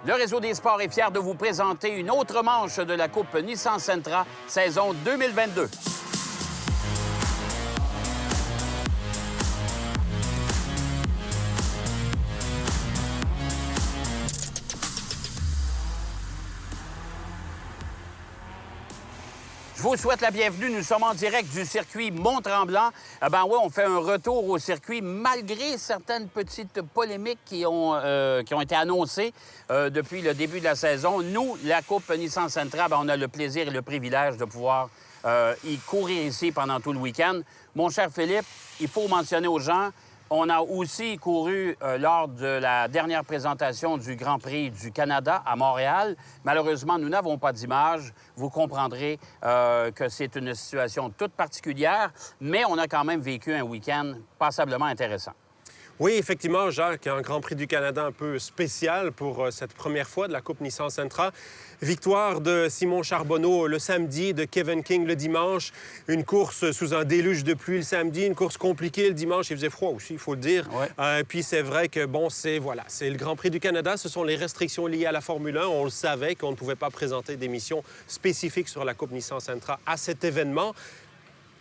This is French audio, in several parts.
Le Réseau des sports est fier de vous présenter une autre manche de la Coupe Nissan Sentra, saison 2022. Je vous souhaite la bienvenue. Nous sommes en direct du circuit Mont-Tremblant. Oui, on fait un retour au circuit malgré certaines petites polémiques qui ont été annoncées depuis le début de la saison. Nous, la Coupe Nissan Sentra, on a le plaisir et le privilège de pouvoir y courir ici pendant tout le week-end. Mon cher Philippe, il faut mentionner aux gens, on a aussi couru lors de la dernière présentation du Grand Prix du Canada à Montréal. Malheureusement, nous n'avons pas d'image. Vous comprendrez que c'est une situation toute particulière, mais on a quand même vécu un week-end passablement intéressant. Oui, effectivement, Jacques, un Grand Prix du Canada un peu spécial pour cette première fois de la Coupe Nissan Sentra. Victoire de Simon Charbonneau le samedi, de Kevin King le dimanche. Une course sous un déluge de pluie le samedi, une course compliquée le dimanche. Il faisait froid aussi, il faut le dire. Ouais. Puis c'est vrai que, c'est le Grand Prix du Canada. Ce sont les restrictions liées à la Formule 1. On le savait qu'on ne pouvait pas présenter d'émissions spécifiques sur la Coupe Nissan Sentra à cet événement.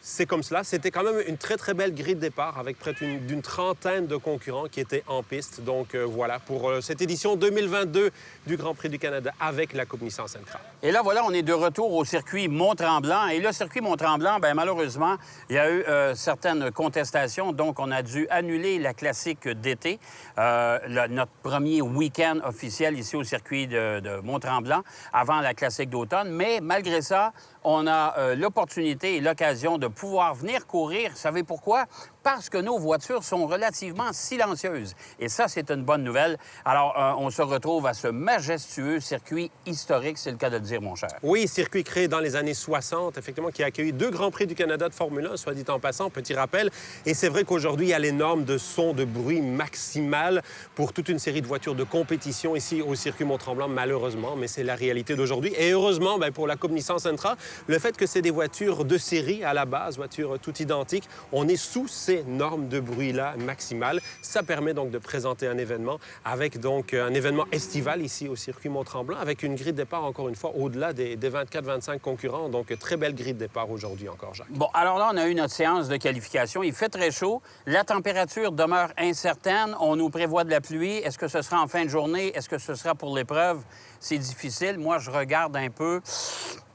C'est comme cela. C'était quand même une très, très belle grille de départ avec près d'une trentaine de concurrents qui étaient en piste. Donc voilà, pour cette édition 2022 du Grand Prix du Canada avec la Coupe Nissan Sentra. Et là, voilà, on est de retour au circuit Mont-Tremblant. Et le circuit Mont-Tremblant, malheureusement, il y a eu certaines contestations. Donc, on a dû annuler la classique d'été, notre premier week-end officiel ici au circuit de Mont-Tremblant, avant la classique d'automne. Mais malgré ça, on a l'opportunité et l'occasion de pouvoir venir courir. Vous savez pourquoi? Parce que nos voitures sont relativement silencieuses. Et ça, c'est une bonne nouvelle. Alors, on se retrouve à ce majestueux circuit historique, c'est le cas de le dire, mon cher. Oui, circuit créé dans les années 60, effectivement, qui a accueilli 2 Grands Prix du Canada de Formule 1, soit dit en passant, petit rappel. Et c'est vrai qu'aujourd'hui, il y a les normes de son, de bruit maximal pour toute une série de voitures de compétition ici au circuit Mont-Tremblant, malheureusement, mais c'est la réalité d'aujourd'hui. Et heureusement, pour la Coupe Nissan Sentra, le fait que c'est des voitures de série à la base, voitures toutes identiques, on est sous ces normes de bruit-là maximales. Ça permet donc de présenter un événement avec donc un événement estival ici au circuit Mont-Tremblant avec une grille de départ, encore une fois, au-delà des 24-25 concurrents. Donc, très belle grille de départ aujourd'hui encore, Jacques. Bon, alors là, on a eu notre séance de qualification. Il fait très chaud. La température demeure incertaine. On nous prévoit de la pluie. Est-ce que ce sera en fin de journée? Est-ce que ce sera pour l'épreuve? C'est difficile. Moi, je regarde un peu.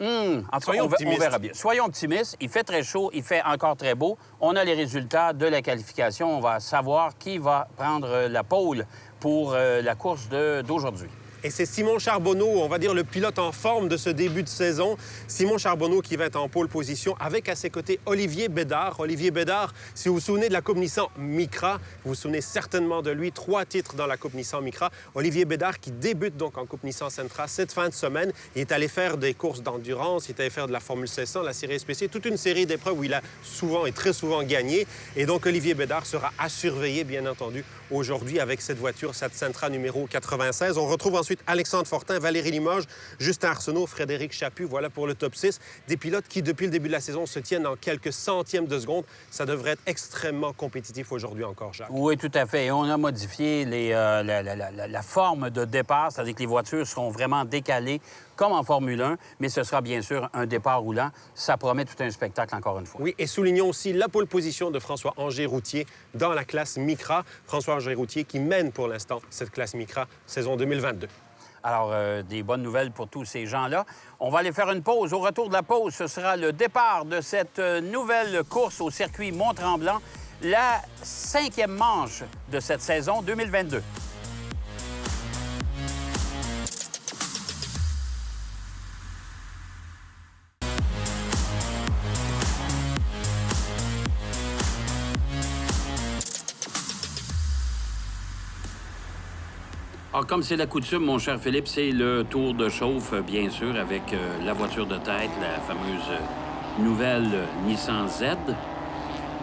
En tout cas, on verra bien. Soyons optimistes. Il fait très chaud. Il fait encore très beau. On a les résultats de la qualification. On va savoir qui va prendre la pole pour la course d'aujourd'hui. Et c'est Simon Charbonneau, on va dire le pilote en forme de ce début de saison. Simon Charbonneau qui va être en pole position avec à ses côtés Olivier Bédard. Olivier Bédard, si vous vous souvenez de la Coupe Nissan Micra, vous vous souvenez certainement de lui, 3 titres dans la Coupe Nissan Micra. Olivier Bédard qui débute donc en Coupe Nissan Sentra cette fin de semaine. Il est allé faire des courses d'endurance, il est allé faire de la Formule 1600, la série SPC, toute une série d'épreuves où il a souvent et très souvent gagné. Et donc Olivier Bédard sera à surveiller, bien entendu, aujourd'hui avec cette voiture, cette Sentra numéro 96. On retrouve ensuite Alexandre Fortin, Valérie Limoges, Justin Arsenault, Frédéric Chaput. Voilà pour le top 6. Des pilotes qui, depuis le début de la saison, se tiennent en quelques centièmes de seconde. Ça devrait être extrêmement compétitif aujourd'hui encore, Jacques. Oui, tout à fait. Et on a modifié la forme de départ, c'est-à-dire que les voitures seront vraiment décalées comme en Formule 1, mais ce sera bien sûr un départ roulant. Ça promet tout un spectacle, encore une fois. Oui, et soulignons aussi la pole position de François Angers-Routier dans la classe Micra. François Angers-Routier qui mène pour l'instant cette classe Micra saison 2022. Alors, des bonnes nouvelles pour tous ces gens-là. On va aller faire une pause. Au retour de la pause, ce sera le départ de cette nouvelle course au circuit Mont-Tremblant, la 5e manche de cette saison 2022. Alors, comme c'est la coutume, mon cher Philippe, c'est le tour de chauffe, bien sûr, avec la voiture de tête, la fameuse nouvelle Nissan Z.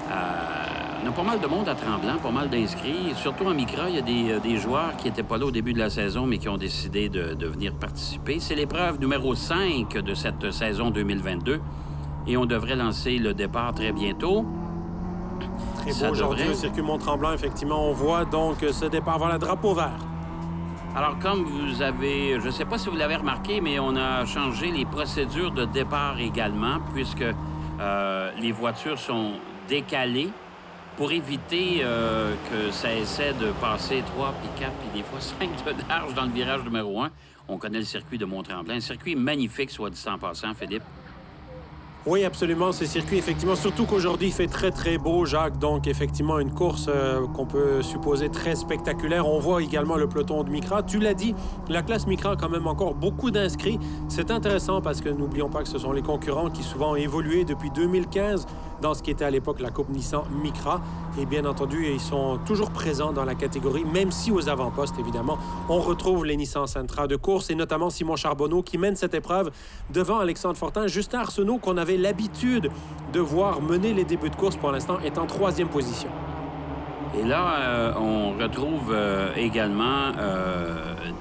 On a pas mal de monde à Tremblant, pas mal d'inscrits. Surtout en Micra, il y a des joueurs qui n'étaient pas là au début de la saison, mais qui ont décidé de venir participer. C'est l'épreuve numéro 5 de cette saison 2022. Et on devrait lancer le départ très bientôt. Très beau aujourd'hui au circuit Mont-Tremblant, effectivement. On voit donc ce départ vers le drapeau vert. Alors, comme vous avez, je ne sais pas si vous l'avez remarqué, mais on a changé les procédures de départ également, puisque les voitures sont décalées pour éviter que ça essaie de passer 3, puis 4, puis des fois 5 de large dans le virage numéro 1. On connaît le circuit de Mont-Tremblant. Un circuit magnifique, soit dit en passant, Philippe. Oui, absolument, ce circuit, effectivement, surtout qu'aujourd'hui, il fait très, très beau, Jacques. Donc, effectivement, une course qu'on peut supposer très spectaculaire. On voit également le peloton de Micra. Tu l'as dit, la classe Micra a quand même encore beaucoup d'inscrits. C'est intéressant parce que n'oublions pas que ce sont les concurrents qui souvent ont évolué depuis 2015 dans ce qui était à l'époque la Coupe Nissan Micra. Et bien entendu, ils sont toujours présents dans la catégorie, même si aux avant-postes, évidemment, on retrouve les Nissan Sentra de course et notamment Simon Charbonneau qui mène cette épreuve devant Alexandre Fortin. Justin Arsenault, qu'on avait l'habitude de voir mener les débuts de course pour l'instant, est en 3e position. Et là, on retrouve également,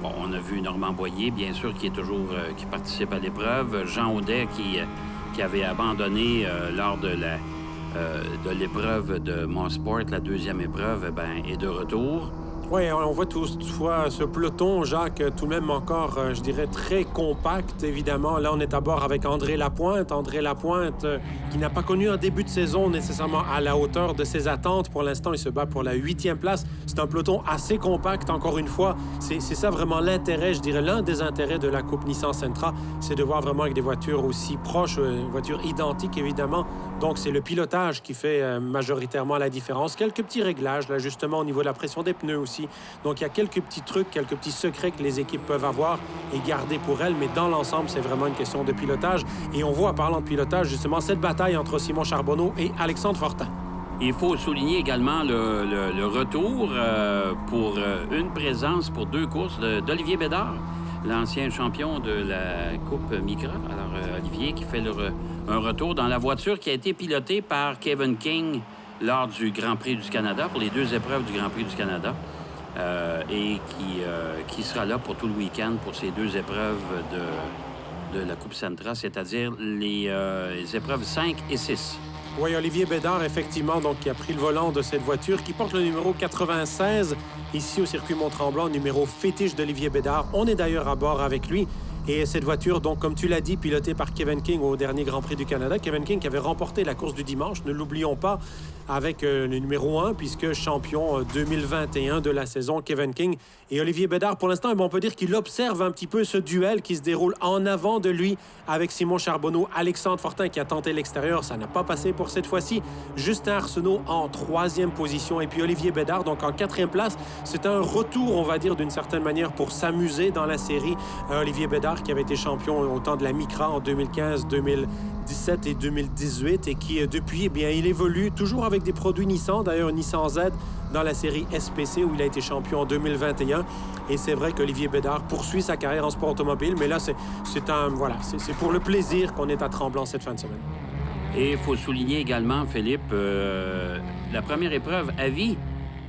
on a vu Normand Boyer, bien sûr, qui est toujours, qui participe à l'épreuve. Jean Audet, qui avait abandonné lors de l'épreuve de Montsport, la 2e épreuve, est de retour. Oui, on voit toutefois ce peloton, Jacques, tout de même encore, je dirais, très compact, évidemment. Là, on est à bord avec André Lapointe. André Lapointe, qui n'a pas connu un début de saison nécessairement à la hauteur de ses attentes. Pour l'instant, il se bat pour la 8e place. C'est un peloton assez compact, encore une fois. C'est ça vraiment l'intérêt, je dirais, l'un des intérêts de la Coupe Nissan Sentra, c'est de voir vraiment avec des voitures aussi proches, voitures identiques, évidemment. Donc, c'est le pilotage qui fait majoritairement la différence. Quelques petits réglages, là, justement, au niveau de la pression des pneus aussi. Donc, il y a quelques petits trucs, quelques petits secrets que les équipes peuvent avoir et garder pour elles, mais dans l'ensemble, c'est vraiment une question de pilotage. Et on voit, en parlant de pilotage, justement, cette bataille entre Simon Charbonneau et Alexandre Fortin. Il faut souligner également le retour pour une présence pour 2 courses d'Olivier Bédard, l'ancien champion de la Coupe Micra. Alors, Olivier qui fait un retour dans la voiture qui a été pilotée par Kevin King lors du Grand Prix du Canada, pour les 2 épreuves du Grand Prix du Canada. Et qui sera là pour tout le week-end pour ces 2 épreuves de la Coupe Sentra, c'est-à-dire les épreuves 5 et 6. Oui, Olivier Bédard, effectivement, donc, qui a pris le volant de cette voiture, qui porte le numéro 96, ici au circuit Mont-Tremblant, numéro fétiche d'Olivier Bédard. On est d'ailleurs à bord avec lui. Et cette voiture, donc, comme tu l'as dit, pilotée par Kevin King au dernier Grand Prix du Canada. Kevin King qui avait remporté la course du dimanche, ne l'oublions pas, avec le numéro 1, puisque champion 2021 de la saison, Kevin King. Et Olivier Bédard, pour l'instant, on peut dire qu'il observe un petit peu ce duel qui se déroule en avant de lui avec Simon Charbonneau. Alexandre Fortin qui a tenté l'extérieur, ça n'a pas passé pour cette fois-ci. Justin Arsenault en 3e position et puis Olivier Bédard, donc en 4e place. C'est un retour, on va dire, d'une certaine manière pour s'amuser dans la série. Olivier Bédard qui avait été champion au temps de la Micra en 2015, 2017 et 2018 et qui, depuis, eh bien, il évolue toujours avec des produits Nissan, d'ailleurs Nissan Z dans la série SPC où il a été champion en 2021. Et c'est vrai qu'Olivier Bédard poursuit sa carrière en sport automobile, mais là, c'est pour le plaisir qu'on est à Tremblant cette fin de semaine. Et il faut souligner également, Philippe, la première épreuve à vie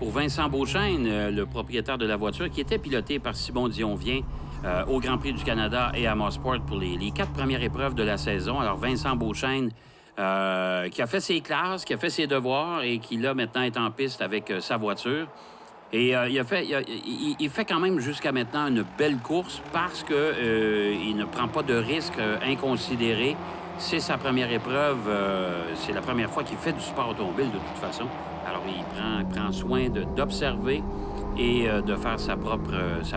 pour Vincent Beauchesne, le propriétaire de la voiture, qui était piloté par Simon Dionvien au Grand Prix du Canada et à Mosport pour les 4 premières épreuves de la saison. Alors, Vincent Beauchesne, qui a fait ses classes, qui a fait ses devoirs et qui, là, maintenant, est en piste avec sa voiture. Et il fait quand même jusqu'à maintenant une belle course parce qu'il ne prend pas de risques inconsidérés. C'est sa première épreuve. C'est la première fois qu'il fait du sport automobile, de toute façon. Alors, il prend soin d'observer et de faire sa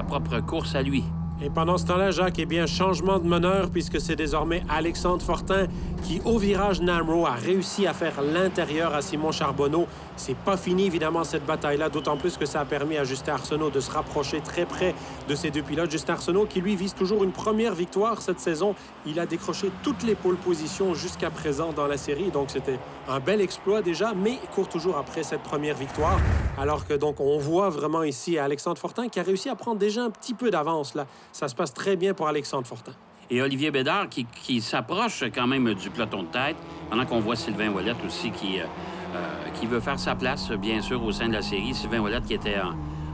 propre course à lui. Et pendant ce temps-là, Jacques, eh bien, changement de meneur puisque c'est désormais Alexandre Fortin qui, au virage Namro, a réussi à faire l'intérieur à Simon Charbonneau. C'est pas fini, évidemment, cette bataille-là, d'autant plus que ça a permis à Justin Arsenault de se rapprocher très près de ces 2 pilotes. Justin Arsenault qui, lui, vise toujours une première victoire cette saison. Il a décroché toutes les pôles positions jusqu'à présent dans la série, donc c'était un bel exploit déjà, mais il court toujours après cette première victoire. Alors que, donc, on voit vraiment ici Alexandre Fortin qui a réussi à prendre déjà un petit peu d'avance, là. Ça se passe très bien pour Alexandre Fortin. Et Olivier Bédard qui s'approche quand même du peloton de tête, pendant qu'on voit Sylvain Ouellette aussi qui veut faire sa place, bien sûr, au sein de la série. Sylvain Ouellette qui était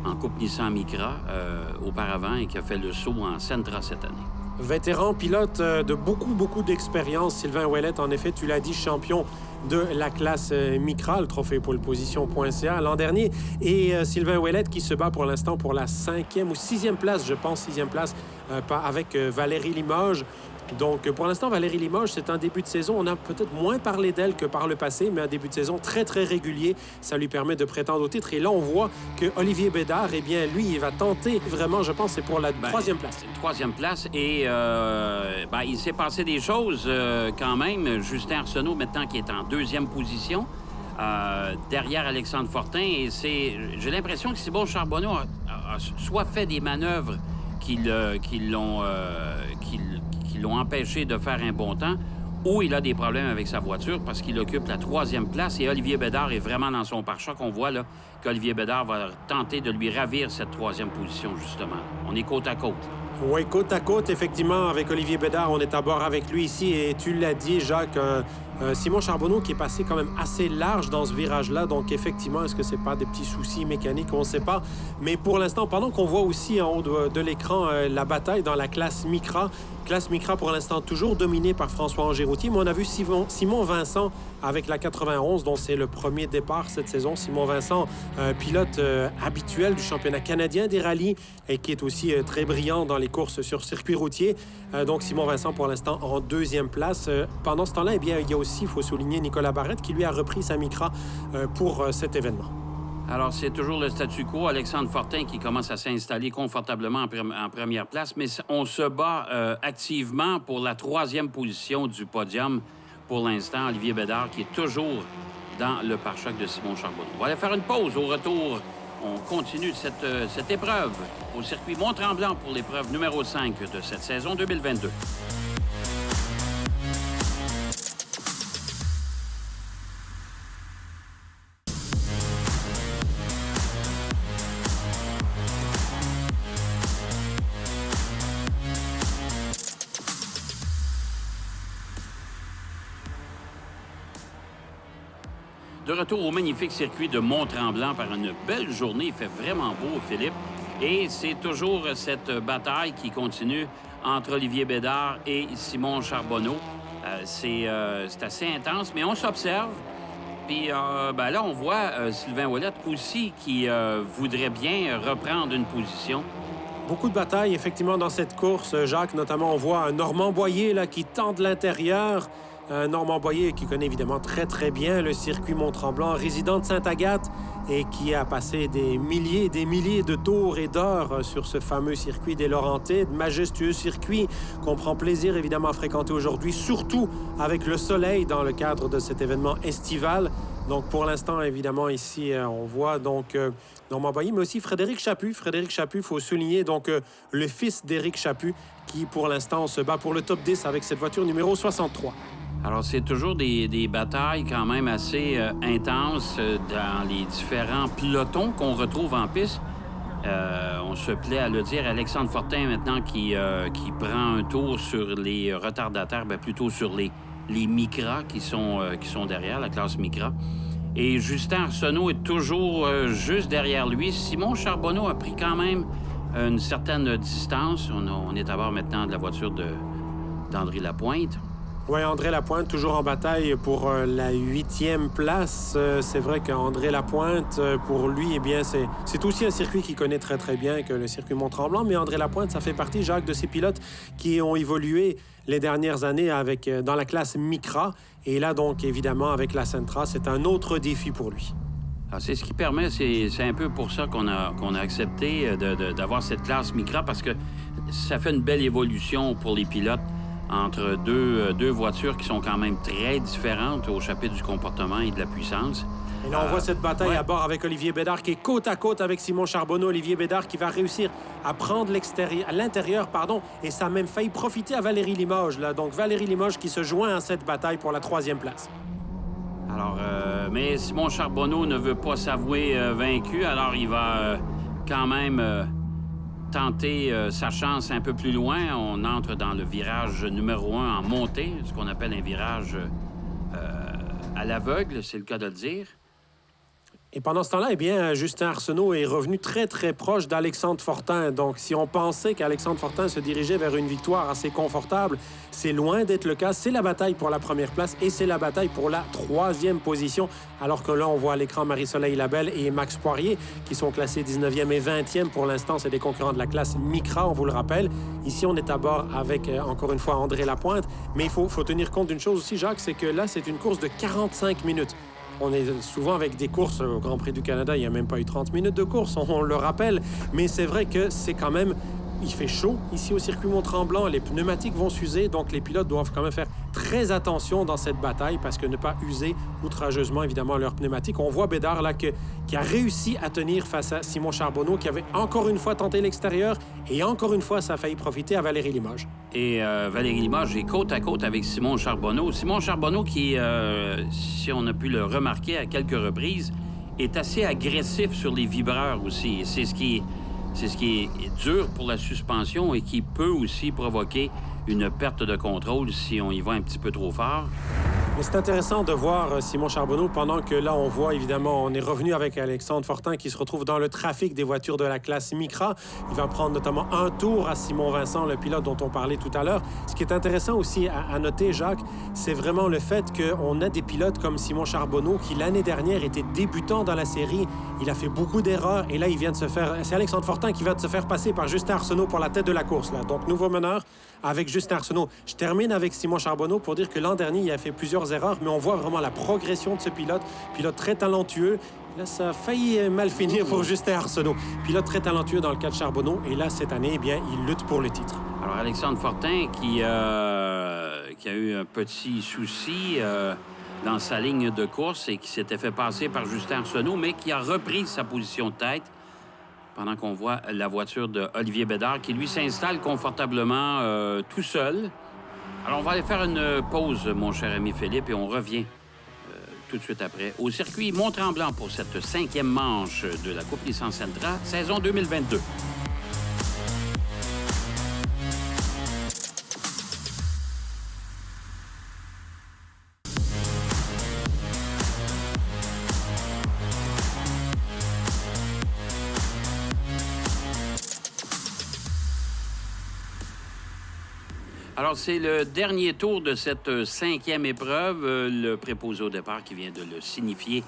en Coupe Nissan Micra auparavant et qui a fait le saut en Sentra cette année. Vétéran pilote de beaucoup d'expérience. Sylvain Ouellet, en effet, tu l'as dit, champion de la classe Micra, le trophée pole position.ca l'an dernier. Et Sylvain Ouellet qui se bat pour l'instant pour la 5e ou 6e place, je pense, 6e place, avec Valérie Limoges. Donc, pour l'instant, Valérie Limoges, c'est un début de saison. On a peut-être moins parlé d'elle que par le passé, mais un début de saison très régulier. Ça lui permet de prétendre au titre. Et là, on voit que Olivier Bédard, eh bien, lui, il va tenter vraiment, je pense, c'est pour la 3e place. 3e place. Et il s'est passé des choses quand même. Justin Arsenault, maintenant, qui est en 2e position, derrière Alexandre Fortin. Et j'ai l'impression que Simon Charbonneau a soit fait des manœuvres qui l'ont empêché de faire un bon temps, ou il a des problèmes avec sa voiture parce qu'il occupe la 3e place et Olivier Bédard est vraiment dans son pare-choc. On voit là qu'Olivier Bédard va tenter de lui ravir cette 3e position, justement. On est côte à côte. Oui, côte à côte, effectivement, avec Olivier Bédard. On est à bord avec lui ici et tu l'as dit, Jacques, Simon Charbonneau qui est passé quand même assez large dans ce virage-là. Donc, effectivement, est-ce que c'est pas des petits soucis mécaniques? On ne sait pas. Mais pour l'instant, pendant qu'on voit aussi en haut de l'écran la bataille dans la classe Micra, pour l'instant toujours dominée par François Angéroutier, mais on a vu Simon Vincent avec la 91, dont c'est le premier départ cette saison. Simon Vincent, pilote habituel du championnat canadien des rallyes et qui est aussi très brillant dans les courses sur circuit routier. Donc Simon Vincent pour l'instant en 2e place. Pendant ce temps-là, eh bien, il y a aussi, il faut souligner, Nicolas Barrette qui lui a repris sa Micra pour cet événement. Alors, c'est toujours le statu quo. Alexandre Fortin qui commence à s'installer confortablement en première place, mais on se bat activement pour la 3e position du podium. Pour l'instant, Olivier Bédard qui est toujours dans le pare-choc de Simon Charbonneau. On va aller faire une pause. Au retour, on continue cette épreuve au circuit Mont-Tremblant pour l'épreuve numéro 5 de cette saison 2022. De retour au magnifique circuit de Mont-Tremblant par une belle journée. Il fait vraiment beau, Philippe. Et c'est toujours cette bataille qui continue entre Olivier Bédard et Simon Charbonneau. C'est assez intense, mais on s'observe. Puis là, on voit Sylvain Ouellet aussi qui voudrait bien reprendre une position. Beaucoup de batailles, effectivement, dans cette course, Jacques. Notamment, on voit un Normand Boyer là, qui tente l'intérieur. Normand Boyer qui connaît évidemment très bien le circuit Mont-Tremblant, résident de Sainte-Agathe et qui a passé des milliers de tours et d'heures sur ce fameux circuit des Laurentides, majestueux circuit qu'on prend plaisir évidemment à fréquenter aujourd'hui, surtout avec le soleil dans le cadre de cet événement estival. Donc pour l'instant, évidemment, ici, on voit donc Normand Boyer, mais aussi Frédéric Chaput. Frédéric Chaput, il faut souligner donc le fils d'Éric Chaput qui pour l'instant se bat pour le top 10 avec cette voiture numéro 63. Alors, c'est toujours des batailles quand même assez intenses dans les différents pelotons qu'on retrouve en piste. On se plaît à le dire. Alexandre Fortin, maintenant, qui prend un tour sur les retardataires, plutôt sur les Micra qui sont derrière, la classe Micra. Et Justin Arsenault est toujours juste derrière lui. Simon Charbonneau a pris quand même une certaine distance. On est à bord maintenant de la voiture d'André Lapointe. Oui, André Lapointe, toujours en bataille pour la 8e place. C'est vrai qu'André Lapointe, pour lui, eh bien, c'est aussi un circuit qu'il connaît très bien que le circuit Mont-Tremblant. Mais André Lapointe, ça fait partie, Jacques, de ces pilotes qui ont évolué les dernières années dans la classe Micra. Et là, donc, évidemment, avec la Sentra, c'est un autre défi pour lui. Alors, c'est ce qui permet, c'est un peu pour ça qu'on a accepté d'avoir cette classe Micra, parce que ça fait une belle évolution pour les pilotes entre deux voitures qui sont quand même très différentes au chapitre du comportement et de la puissance. Et là, on voit cette bataille à bord avec Olivier Bédard qui est côte à côte avec Simon Charbonneau. Olivier Bédard qui va réussir à prendre l'intérieur, et ça a même failli profiter à Valérie Limoges. Là. Donc, Valérie Limoges qui se joint à cette bataille pour la 3e place. Alors, mais Simon Charbonneau ne veut pas s'avouer vaincu, alors il va quand même tenter sa chance un peu plus loin. On entre dans le virage numéro 1 en montée, ce qu'on appelle un virage à l'aveugle, c'est le cas de le dire. Et pendant ce temps-là, eh bien, Justin Arsenault est revenu très, très proche d'Alexandre Fortin. Donc, si on pensait qu'Alexandre Fortin se dirigeait vers une victoire assez confortable, c'est loin d'être le cas. C'est la bataille pour la première place et c'est la bataille pour la 3e position. Alors que là, on voit à l'écran Marie-Soleil Labelle et Max Poirier qui sont classés 19e et 20e. Pour l'instant, c'est des concurrents de la classe Micra, on vous le rappelle. Ici, on est à bord avec, encore une fois, André Lapointe. Mais il faut tenir compte d'une chose aussi, Jacques, c'est que là, c'est une course de 45 minutes. On est souvent avec des courses au Grand Prix du Canada, il n'y a même pas eu 30 minutes de course, on le rappelle. Mais c'est vrai que c'est quand même... Il fait chaud ici au circuit Mont-Tremblant, les pneumatiques vont s'user, donc les pilotes doivent quand même faire très attention dans cette bataille parce que ne pas user outrageusement, évidemment, leurs pneumatiques. On voit Bédard là qui a réussi à tenir face à Simon Charbonneau qui avait encore une fois tenté l'extérieur et encore une fois, ça a failli profiter à Valérie Limoges. Et Valérie Limoges est côte à côte avec Simon Charbonneau. Simon Charbonneau qui, si on a pu le remarquer à quelques reprises, est assez agressif sur les vibreurs aussi. C'est ce qui est dur pour la suspension et qui peut aussi provoquer une perte de contrôle si on y va un petit peu trop fort. Mais c'est intéressant de voir Simon Charbonneau pendant que là, on voit évidemment, on est revenu avec Alexandre Fortin qui se retrouve dans le trafic des voitures de la classe Micra. Il va prendre notamment un tour à Simon Vincent, le pilote dont on parlait tout à l'heure. Ce qui est intéressant aussi à noter, Jacques, c'est vraiment le fait qu'on a des pilotes comme Simon Charbonneau qui, l'année dernière, était débutant dans la série. Il a fait beaucoup d'erreurs et là, il vient de se faire... C'est Alexandre Fortin qui va de se faire passer par Justin Arsenault pour la tête de la course, là. Donc, nouveau meneur avec Justin Arsenault. Je termine avec Simon Charbonneau pour dire que l'an dernier, il a fait plusieurs erreurs, mais on voit vraiment la progression de ce pilote très talentueux. Là, ça a failli mal finir pour Justin Arsenault. Pilote très talentueux dans le cas de Charbonneau. Et là, cette année, eh bien, il lutte pour le titre. Alors, Alexandre Fortin qui a eu un petit souci dans sa ligne de course et qui s'était fait passer par Justin Arsenault, mais qui a repris sa position de tête pendant qu'on voit la voiture de Olivier Bédard qui, lui, s'installe confortablement tout seul. Alors, on va aller faire une pause, mon cher ami Philippe, et on revient tout de suite après au circuit Mont-Tremblant pour cette 5e manche de la Coupe Nissan Sentra, saison 2022. Alors, c'est le dernier tour de cette 5e épreuve. Le préposé au départ qui vient de le signifier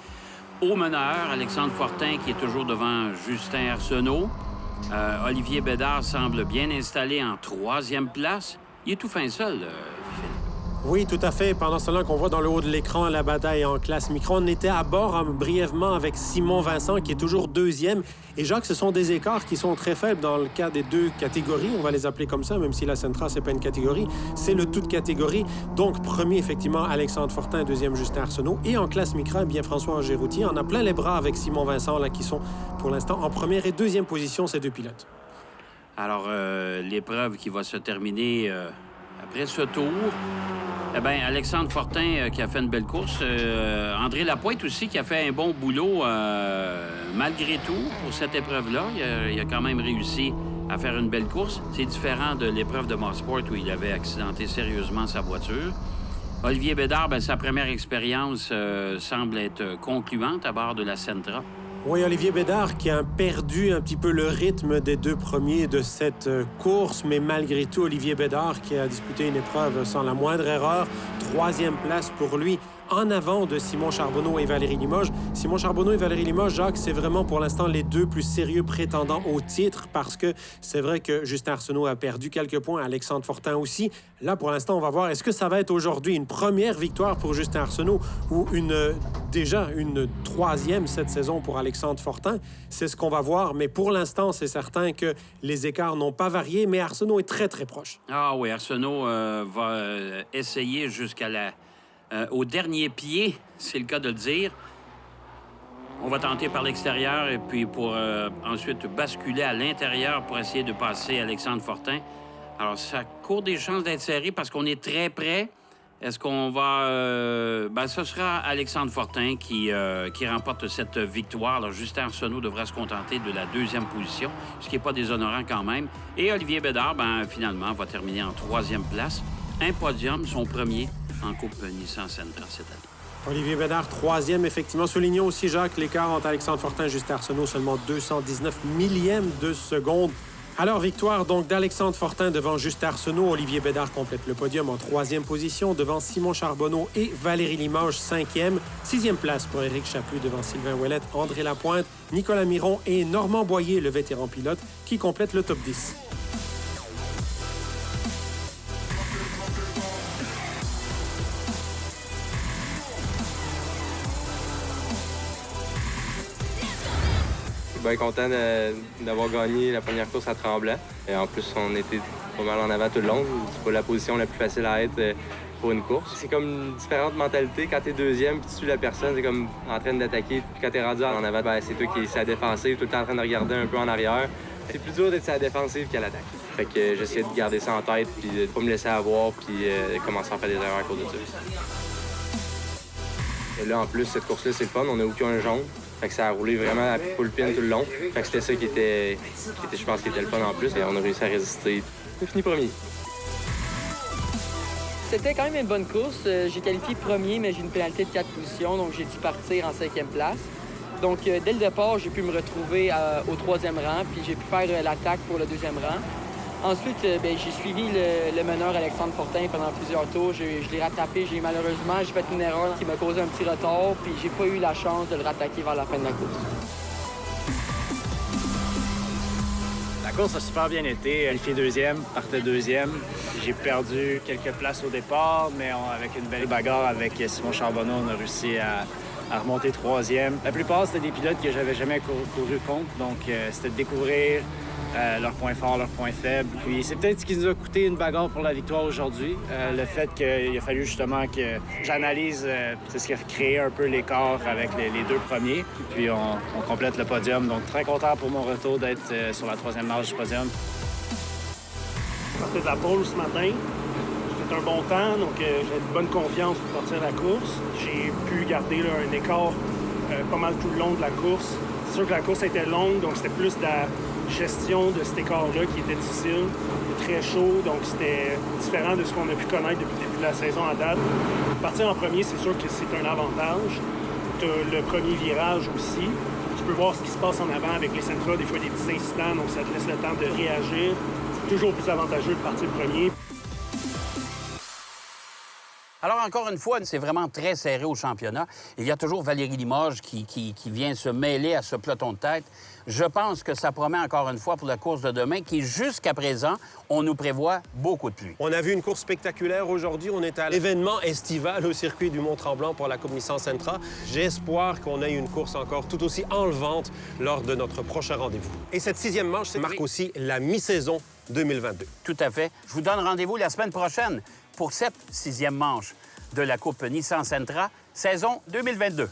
au meneur. Alexandre Fortin qui est toujours devant Justin Arsenault. Olivier Bédard semble bien installé en 3e place. Il est tout fin seul, Philippe. Oui, tout à fait. Pendant ce temps-là qu'on voit dans le haut de l'écran la bataille en classe Micra, on était à bord brièvement avec Simon Vincent qui est toujours 2e. Et Jacques, ce sont des écarts qui sont très faibles dans le cas des deux catégories. On va les appeler comme ça, même si la Sentra, c'est pas une catégorie. C'est le toute catégorie. Donc, premier, effectivement, Alexandre Fortin, 2e, Justin Arsenault. Et en classe Micra, bien François Angéroutier en a plein les bras avec Simon Vincent, là, qui sont pour l'instant en première et 2e position, ces deux pilotes. Alors, l'épreuve qui va se terminer après ce tour. Eh bien, Alexandre Fortin qui a fait une belle course. André Lapointe aussi qui a fait un bon boulot malgré tout pour cette épreuve-là. Il a quand même réussi à faire une belle course. C'est différent de l'épreuve de Mosport où il avait accidenté sérieusement sa voiture. Olivier Bédard, bien, sa première expérience semble être concluante à bord de la Sentra. Oui, Olivier Bédard qui a perdu un petit peu le rythme des deux premiers de cette course, mais malgré tout, Olivier Bédard qui a disputé une épreuve sans la moindre erreur, 3e place pour lui, en avant de Simon Charbonneau et Valérie Limoges. Simon Charbonneau et Valérie Limoges, Jacques, c'est vraiment pour l'instant les deux plus sérieux prétendants au titre parce que c'est vrai que Justin Arsenault a perdu quelques points, Alexandre Fortin aussi. Là, pour l'instant, on va voir, est-ce que ça va être aujourd'hui une première victoire pour Justin Arsenault ou déjà une 3e cette saison pour Alexandre Fortin? C'est ce qu'on va voir, mais pour l'instant, c'est certain que les écarts n'ont pas varié, mais Arsenault est très, très proche. Ah oui, Arsenault va essayer au dernier pied, c'est le cas de le dire. On va tenter par l'extérieur et puis pour ensuite basculer à l'intérieur pour essayer de passer Alexandre Fortin. Alors, ça court des chances d'être serré parce qu'on est très près. Est-ce qu'on va... ce sera Alexandre Fortin qui remporte cette victoire. Alors, Justin Arsenault devra se contenter de la 2e position, ce qui n'est pas déshonorant quand même. Et Olivier Bédard, finalement, va terminer en 3e place. Un podium, son premier en Coupe Nissan Sentra cette année. Olivier Bédard, troisième, effectivement. Soulignons aussi, Jacques, l'écart entre Alexandre Fortin et Juste Arsenault, seulement 219 millièmes de seconde. Alors, victoire donc d'Alexandre Fortin devant Juste Arsenault. Olivier Bédard complète le podium en troisième position devant Simon Charbonneau et Valérie Limoges, cinquième. Sixième place pour Éric Chaput devant Sylvain Ouellette, André Lapointe, Nicolas Miron et Normand Boyer, le vétéran pilote, qui complète le top 10. Bien content d'avoir gagné la première course à Tremblant. Et en plus, on était pas mal en avant tout le long. C'est pas la position la plus facile à être pour une course. C'est comme une différente mentalité. Quand t'es deuxième puis tu suis la personne, c'est comme en train d'attaquer. Puis quand t'es rendu en avant, ben, c'est toi qui es sur la défensive, tout le temps en train de regarder un peu en arrière. C'est plus dur d'être sur la défensive qu'à l'attaque. Fait que j'essaie de garder ça en tête puis de pas me laisser avoir puis commencer à faire des erreurs à cause de ça. Et là, en plus, cette course-là, c'est le fun. On n'a aucun jaune. Fait que ça a roulé vraiment à full pin tout le long. Fait que c'était ça qui était, je pense, qui était le fun en plus. Et on a réussi à résister. On a fini premier. C'était quand même une bonne course. J'ai qualifié premier, mais j'ai une pénalité de 4 positions, donc j'ai dû partir en 5e place. Donc, dès le départ, j'ai pu me retrouver au 3e rang, puis j'ai pu faire l'attaque pour le 2e rang. Ensuite, j'ai suivi le meneur Alexandre Fortin pendant plusieurs tours. Je l'ai rattrapé. Malheureusement, j'ai fait une erreur qui m'a causé un petit retard, puis j'ai pas eu la chance de le rattaquer vers la fin de la course. La course a super bien été. Qualifié deuxième, partait deuxième. J'ai perdu quelques places au départ, mais avec une belle bagarre avec Simon Charbonneau, on a réussi à remonter troisième. La plupart, c'était des pilotes que j'avais jamais couru contre, donc c'était de découvrir leurs points forts, leurs points faibles. Puis c'est peut-être ce qui nous a coûté une bagarre pour la victoire aujourd'hui. Le fait qu'il a fallu justement que j'analyse c'est ce qui a créé un peu l'écart avec les deux premiers. Puis on complète le podium. Donc très content pour mon retour d'être sur la troisième marche du podium. Je partais de la pole ce matin. J'ai fait un bon temps, donc j'ai une bonne confiance pour partir la course. J'ai pu garder là, un écart pas mal tout le long de la course. C'est sûr que la course était longue, donc c'était plus de la gestion de cet écart-là qui était difficile. Très chaud, donc c'était différent de ce qu'on a pu connaître depuis le début de la saison à date. Partir en premier, c'est sûr que c'est un avantage. Tu as le premier virage aussi. Tu peux voir ce qui se passe en avant avec les Sentra, des fois des petits incidents, donc ça te laisse le temps de réagir. C'est toujours plus avantageux de partir premier. Alors, encore une fois, c'est vraiment très serré au championnat. Il y a toujours Valérie Limoges qui vient se mêler à ce peloton de tête. Je pense que ça promet encore une fois pour la course de demain qui, jusqu'à présent, on nous prévoit beaucoup de pluie. On a vu une course spectaculaire aujourd'hui. On est à l'événement estival au circuit du Mont-Tremblant pour la Coupe Nissan Sentra. J'ai espoir qu'on ait une course encore tout aussi enlevante lors de notre prochain rendez-vous. Et cette sixième manche marque aussi la mi-saison 2022. Tout à fait. Je vous donne rendez-vous la semaine prochaine pour cette sixième manche de la Coupe Nissan Sentra, saison 2022.